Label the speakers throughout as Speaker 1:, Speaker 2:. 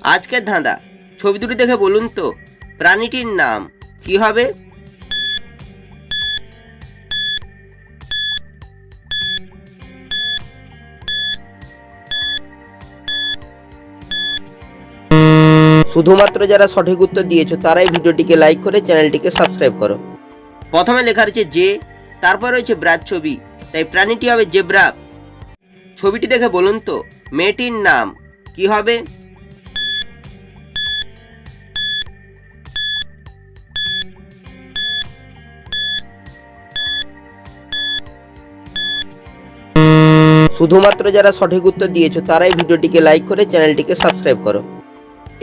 Speaker 1: আজকের ধাঁধা, ছবি দুটি দেখে বলুন তো প্রাণীটির নাম কি হবে? শুধুমাত্র যারা সঠিক উত্তর দিয়েছো তারাই ভিডিওটিকে লাইক করে চ্যানেলটিকে সাবস্ক্রাইব করো। প্রথমে লেখা রয়েছে যে, তারপর রয়েছে ব্রাজ ছবি, তাই প্রাণীটি হবে জেব্রা। ছবিটি দেখে বলুন তো মেয়েটির নাম কি হবে? শুধুমাত্র যারা সঠিক উত্তর দিয়েছো তারাই ভিডিওটিকে লাইক করে চ্যানেলটিকে সাবস্ক্রাইব করো।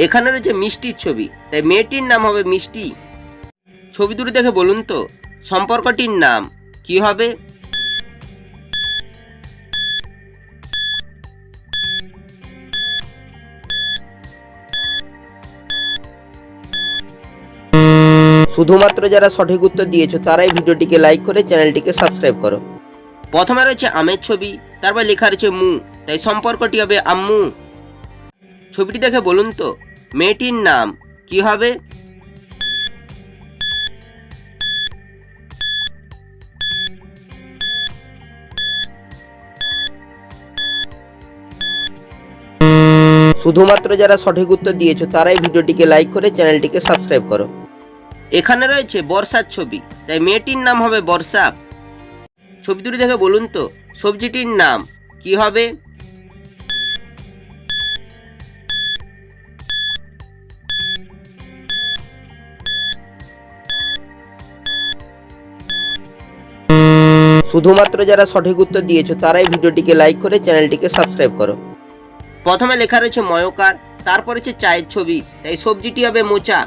Speaker 1: এখানে রয়েছে মিষ্টির ছবি, তাই মেয়েটির নাম হবে মিষ্টি। ছবি দুটি দেখে বলুন তো সম্পর্কটির নাম কি হবে? শুধুমাত্র যারা সঠিক উত্তর দিয়েছো তারাই ভিডিওটিকে লাইক করে চ্যানেলটিকে সাবস্ক্রাইব করো। প্রথমে রয়েছে আমের ছবি, তারপর লেখা রয়েছে মু, তাই সম্পর্কটি হবে আম্মু। ছবিটি দেখে বলুন তো মেয়েটির নাম কি হবে? শুধুমাত্র যারা সঠিক উত্তর দিয়েছো তারাই ভিডিওটিকে লাইক করে চ্যানেলটিকে সাবস্ক্রাইব করো। এখানে রয়েছে বর্ষার ছবি, তাই মেয়েটির নাম হবে বর্ষা। ছবি দুটি দেখে বলুন তো সবজিটির নাম কি হবে? শুধুমাত্র যারা সঠিক উত্তর দিয়েছো তারাই ভিডিওটিকে লাইক করে চ্যানেলটিকে সাবস্ক্রাইব করো। প্রথমে লেখা রয়েছে ময়কার, তারপর রয়েছে চায়ের ছবি, তাই সবজিটি হবে মোচা।